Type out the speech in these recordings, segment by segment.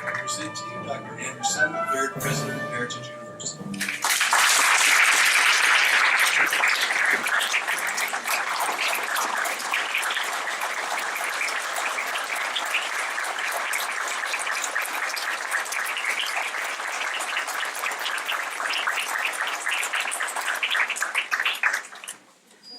I present to you Dr. Anderson, third President of Heritage University.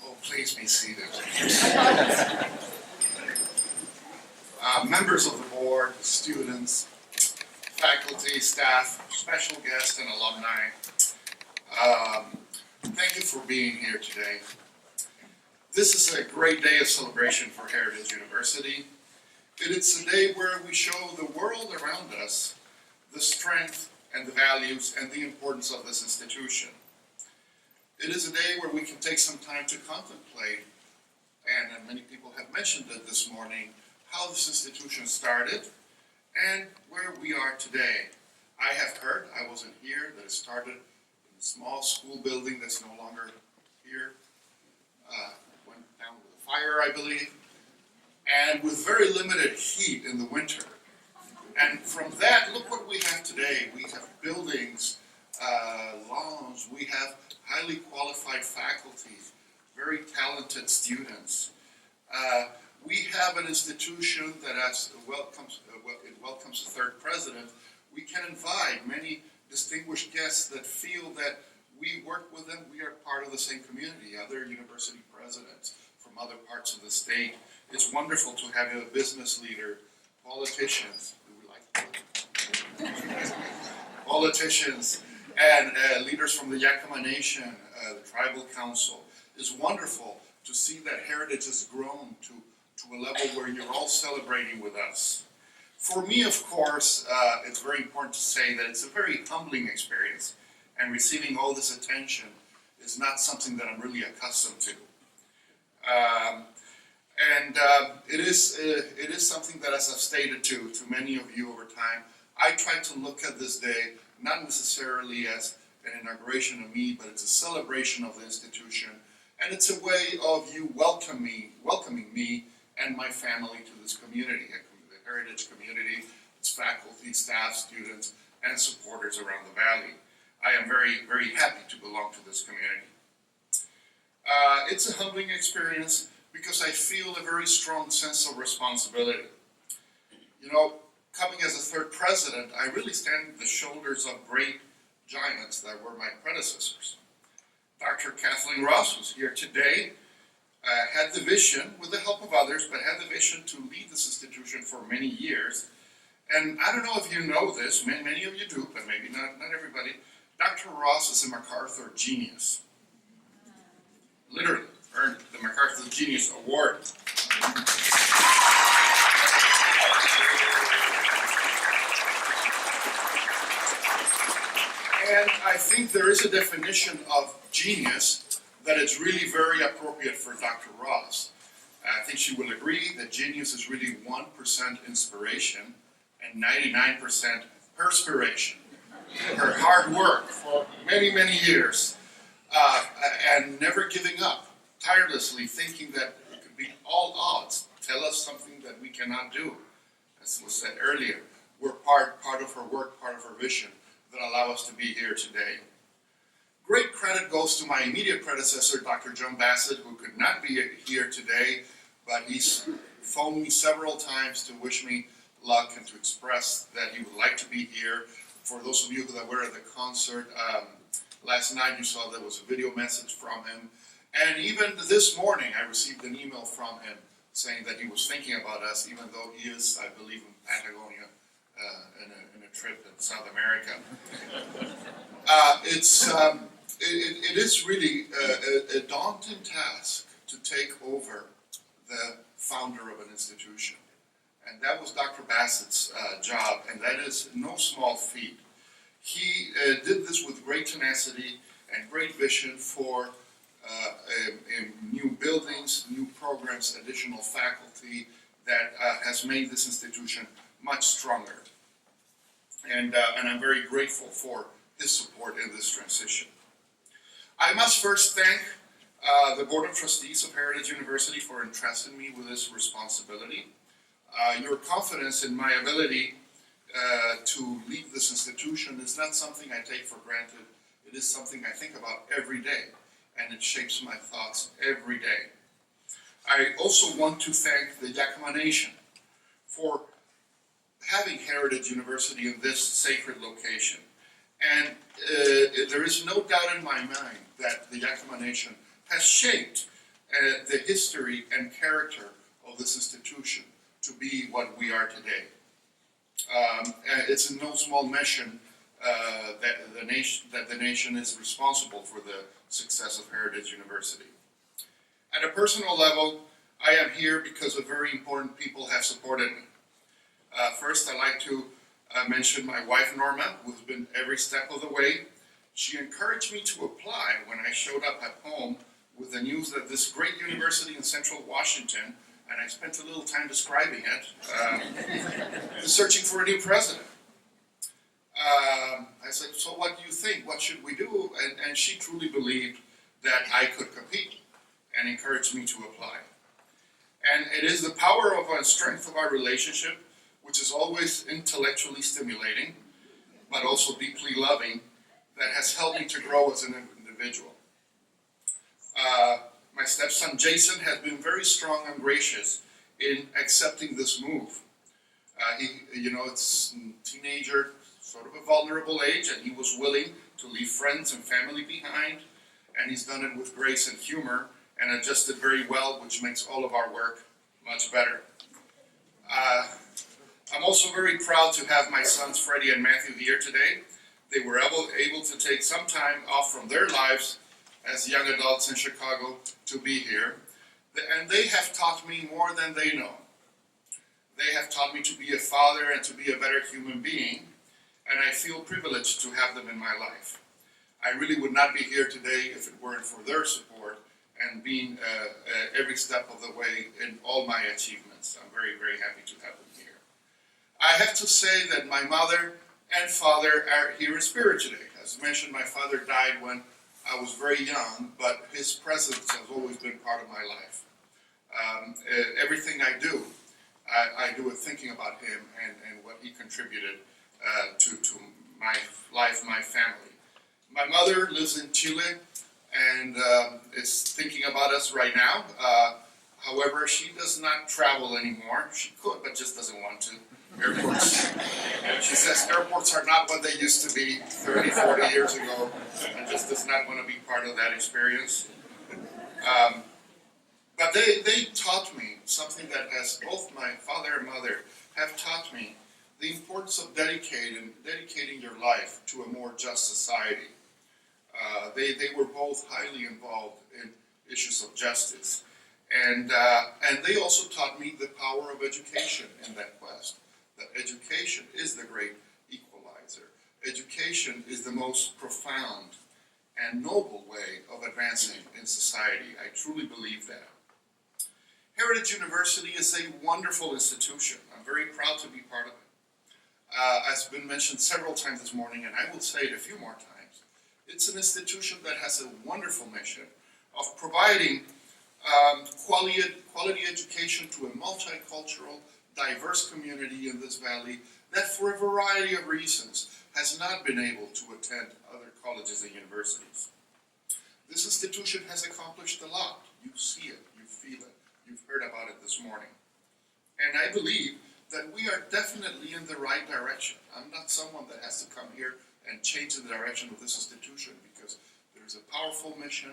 Oh, please be seated. Members of the board, students, faculty, staff, special guests, and alumni, thank you for being here today. This is a great day of celebration for Heritage University. It is a day where we show the world around us the strength and the values and the importance of this institution. It is a day where we can take some time to contemplate, and many people have mentioned it this morning, how this institution started and where we are today. I have heard, I wasn't here, that it started in a small school building that's no longer here, went down with a fire, I believe, and with very limited heat in the winter. And from that, look what we have today. We have buildings, lawns, we have highly qualified faculty, very talented students. We have an institution that welcomes a third president. We can invite many distinguished guests that feel that we work with them, we are part of the same community, other university presidents from other parts of the state. It's wonderful to have a business leader, politicians, do we like that? Politicians, and leaders from the Yakama Nation, the Tribal Council. It's wonderful to see that heritage has grown to a level where you're all celebrating with us. For me, of course, it's very important to say that it's a very humbling experience, and receiving all this attention is not something that I'm really accustomed to. It is something that, as I've stated to many of you over time, I try to look at this day not necessarily as an inauguration of me, but it's a celebration of the institution, and it's a way of you welcoming me and my family to this community, the Heritage community, its faculty, staff, students, and supporters around the Valley. I am very, very happy to belong to this community. It's a humbling experience because I feel a very strong sense of responsibility. You know, coming as a third president, I really stand on the shoulders of great giants that were my predecessors. Dr. Kathleen Ross was here today, had the vision, with the help of others, but had the vision to lead this institution for many years. And I don't know if you know this, many of you do, but maybe not everybody. Dr. Ross is a MacArthur genius. Literally, earned the MacArthur Genius Award. And I think there is a definition of genius that is really very appropriate for Dr. Ross. I think she will agree that genius is really 1% inspiration and 99% perspiration. Her hard work for many, many years, and never giving up, tirelessly thinking that it could be all odds, tell us something that we cannot do. As was said earlier, we're part of her work, part of her vision that allow us to be here today. Great credit goes to my immediate predecessor, Dr. John Bassett, who could not be here today, but he's phoned me several times to wish me luck and to express that he would like to be here. For those of you that were at the concert last night, you saw there was a video message from him. And even this morning, I received an email from him saying that he was thinking about us, even though he is, I believe, in Patagonia in a trip in South America. It is really a daunting task to take over the founder of an institution. And that was Dr. Bassett's job, and that is no small feat. He did this with great tenacity and great vision for new buildings, new programs, additional faculty that has made this institution much stronger. And I'm very grateful for his support in this transition. I must first thank the Board of Trustees of Heritage University for entrusting me with this responsibility. Your confidence in my ability to lead this institution is not something I take for granted. It is something I think about every day, and it shapes my thoughts every day. I also want to thank the Yakima Nation for having Heritage University in this sacred location. And there is no doubt in my mind that the Yakima Nation has shaped the history and character of this institution to be what we are today. It's in no small measure that the nation is responsible for the success of Heritage University. At a personal level, I am here because of very important people have supported me. First, I'd like to mention my wife, Norma, who's been every step of the way. She encouraged me to apply when I showed up at home with the news that this great university in Central Washington, and I spent a little time describing it, is searching for a new president. I said, so what do you think? What should we do? And she truly believed that I could compete and encouraged me to apply. And it is the power of and strength of our relationship, which is always intellectually stimulating, but also deeply loving, that has helped me to grow as an individual. My stepson Jason has been very strong and gracious in accepting this move. It's a teenager, sort of a vulnerable age, and he was willing to leave friends and family behind, and he's done it with grace and humor, and adjusted very well, which makes all of our work much better. I'm also very proud to have my sons Freddie and Matthew here today. They were able to take some time off from their lives as young adults in Chicago to be here. And they have taught me more than they know. They have taught me to be a father and to be a better human being, and I feel privileged to have them in my life. I really would not be here today if it weren't for their support and being every step of the way in all my achievements. I'm very, very happy to have them here. I have to say that my mother and father are here in spirit today. As mentioned, my father died when I was very young, but his presence has always been part of my life. Everything I do it thinking about him and what he contributed to my life, my family. My mother lives in Chile and is thinking about us right now. However, she does not travel anymore. She could, but just doesn't want to. Airports. She says airports are not what they used to be 30, 40 years ago, and just does not want to be part of that experience. But they taught me something that has both my father and mother have taught me, the importance of dedicating your life to a more just society. They were both highly involved in issues of justice. And they also taught me the power of education in that quest. That education is the great equalizer. Education is the most profound and noble way of advancing in society. I truly believe that. Heritage University is a wonderful institution. I'm very proud to be part of it. As been mentioned several times this morning, and I will say it a few more times, it's an institution that has a wonderful mission of providing quality education to a multicultural, diverse community in this valley that for a variety of reasons has not been able to attend other colleges and universities. This institution has accomplished a lot. You see it, you feel it, you've heard about it this morning. And I believe that we are definitely in the right direction. I'm not someone that has to come here and change the direction of this institution, because there's a powerful mission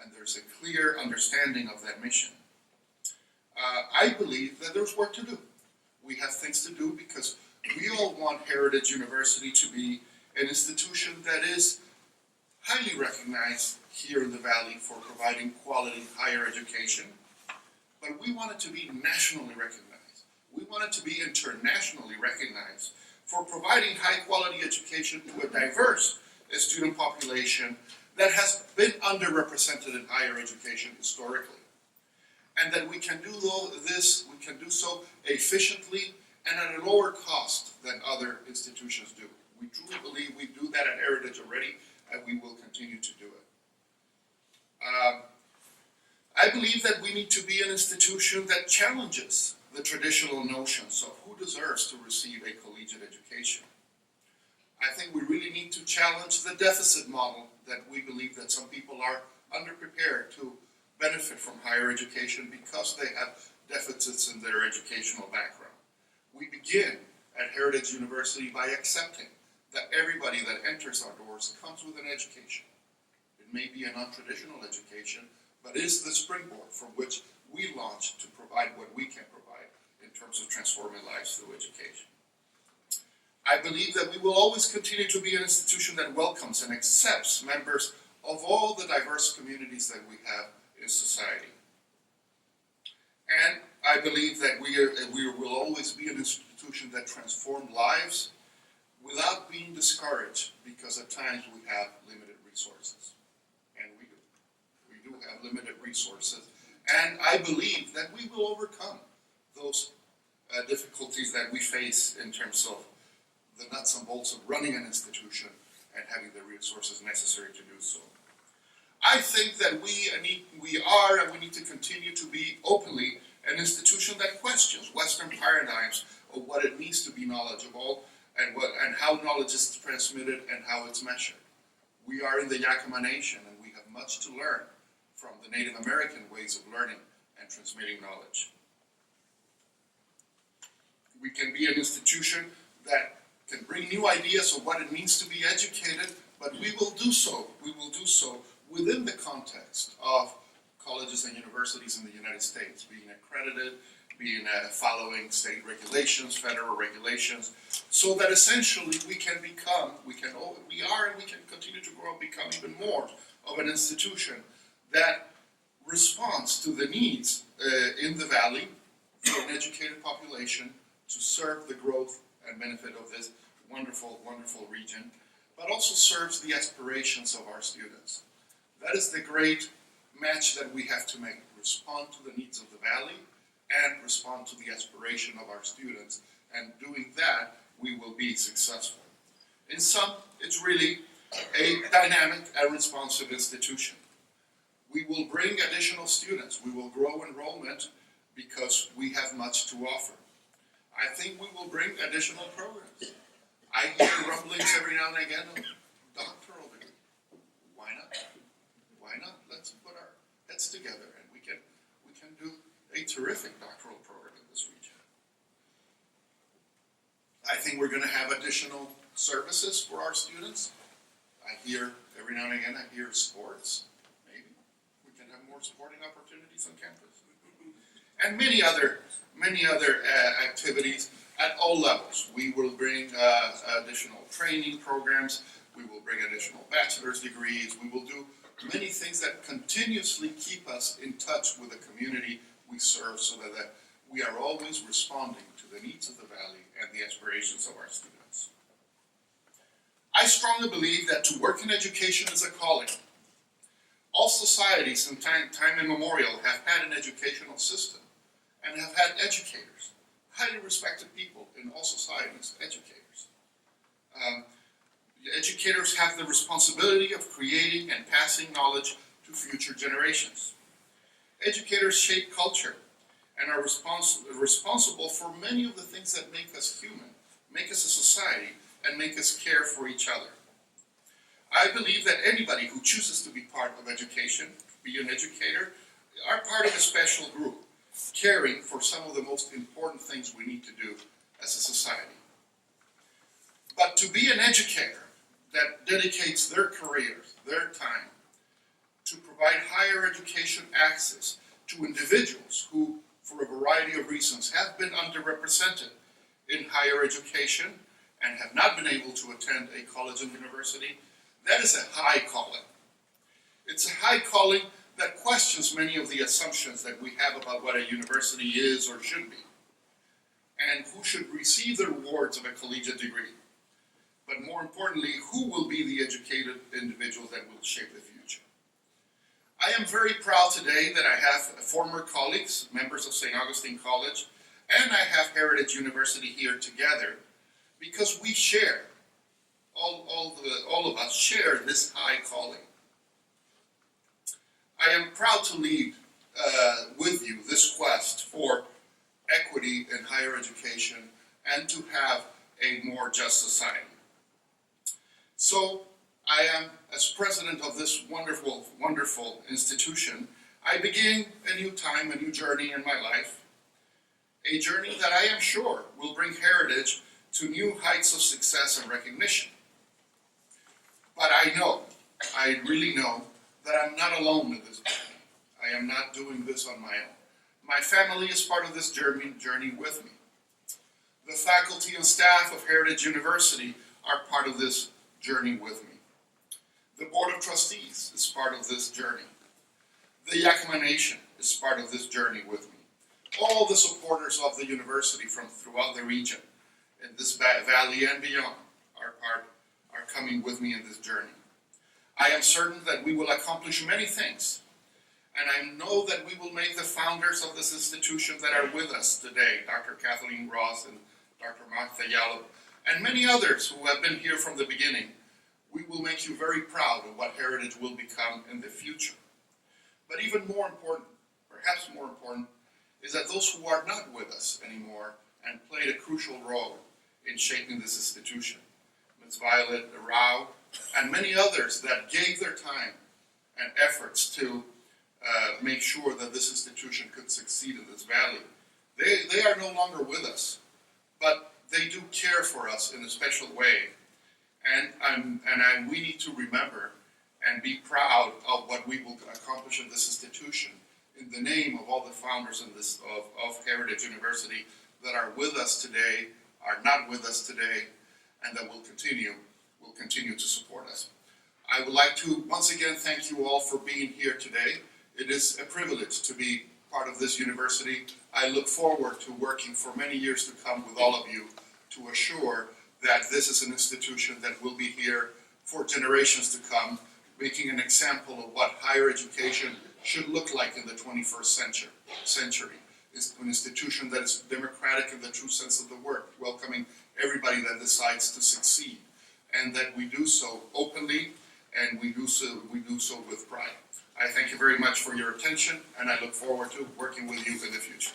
and there's a clear understanding of that mission. I believe that there's work to do. We have things to do because we all want Heritage University to be an institution that is highly recognized here in the Valley for providing quality higher education. But we want it to be nationally recognized. We want it to be internationally recognized for providing high-quality education to a diverse student population that has been underrepresented in higher education historically. And that we can do this, we can do so efficiently and at a lower cost than other institutions do. We truly believe we do that at Heritage already, and we will continue to do it. I believe that we need to be an institution that challenges the traditional notions of who deserves to receive a collegiate education. I think we really need to challenge the deficit model that we believe that some people are underprepared to benefit from higher education because they have deficits in their educational background. We begin at Heritage University by accepting that everybody that enters our doors comes with an education. It may be a non-traditional education, but is the springboard from which we launch to provide what we can provide in terms of transforming lives through education. I believe that we will always continue to be an institution that welcomes and accepts members of all the diverse communities that we have in society. And I believe that we will always be an institution that transforms lives without being discouraged because at times we have limited resources. And we do. We do have limited resources. And I believe that we will overcome those difficulties that we face in terms of the nuts and bolts of running an institution and having the resources necessary to do so. I think that we are and we need to continue to be openly an institution that questions Western paradigms of what it means to be knowledgeable and how knowledge is transmitted and how it's measured. We are in the Yakama Nation and we have much to learn from the Native American ways of learning and transmitting knowledge. We can be an institution that can bring new ideas of what it means to be educated, but we will do so within the context of colleges and universities in the United States, being accredited, being following state regulations, federal regulations, so that essentially we can continue to grow and become even more of an institution that responds to the needs in the Valley for an educated population to serve the growth and benefit of this wonderful, wonderful region, but also serves the aspirations of our students. That is the great match that we have to make, respond to the needs of the Valley and respond to the aspiration of our students. And doing that, we will be successful. In sum, it's really a dynamic and responsive institution. We will bring additional students. We will grow enrollment because we have much to offer. I think we will bring additional programs. I hear rumblings every now and again of doctoral degree. Why not? Why not? Let's put our heads together and we can do a terrific doctoral program in this region. I think we're going to have additional services for our students. I hear every now and again, I hear sports. Maybe we can have more sporting opportunities on campus. And many other activities at all levels. We will bring additional training programs. We will bring additional bachelor's degrees. We will do many things that continuously keep us in touch with the community we serve so that we are always responding to the needs of the Valley and the aspirations of our students. I strongly believe that to work in education is a calling. All societies in time immemorial have had an educational system and have had educators, highly respected people in all societies, educators. Educators have the responsibility of creating and passing knowledge to future generations. Educators shape culture and are responsible for many of the things that make us human, make us a society, and make us care for each other. I believe that anybody who chooses to be part of education, be an educator, are part of a special group, caring for some of the most important things we need to do as a society. But to be an educator that dedicates their careers, their time, to provide higher education access to individuals who, for a variety of reasons, have been underrepresented in higher education and have not been able to attend a college and university, that is a high calling. It's a high calling that questions many of the assumptions that we have about what a university is or should be. and who should receive the rewards of a collegiate degree. But more importantly, who will be the educated individuals that will shape the future. I am very proud today that I have former colleagues, members of St. Augustine College, and I have Heritage University here together because we share, all of us share this high calling. I am proud to lead with you this quest for equity in higher education and to have a more just society. So I am, as president of this wonderful, wonderful institution, I begin a new time, a new journey in my life, a journey that I am sure will bring Heritage to new heights of success and recognition. But I really know that I'm not alone in this journey. I am not doing this on my own. My family is part of this journey with me. The faculty and staff of Heritage University are part of this journey with me. The Board of Trustees is part of this journey. The Yakima Nation is part of this journey with me. All the supporters of the university from throughout the region, in this valley and beyond, are coming with me in this journey. I am certain that we will accomplish many things, and I know that we will make the founders of this institution that are with us today, Dr. Kathleen Ross and Dr. Martha Yallo, and many others who have been here from the beginning, we will make you very proud of what Heritage will become in the future. But even more important, perhaps more important, is that those who are not with us anymore and played a crucial role in shaping this institution, Ms. Violet Rao, and many others that gave their time and efforts to make sure that this institution could succeed in this valley. They are no longer with us, but they do care for us in a special way. And we need to remember and be proud of what we will accomplish in this institution in the name of all the founders of Heritage University that are with us today, are not with us today, and that will continue to support us. I would like to once again thank you all for being here today. It is a privilege to be part of this university. I look forward to working for many years to come with all of you to assure that this is an institution that will be here for generations to come, making an example of what higher education should look like in the 21st century. It's an institution that is democratic in the true sense of the word, welcoming everybody that decides to succeed, and that we do so openly and we do so with pride. I thank you very much for your attention, and I look forward to working with you in the future.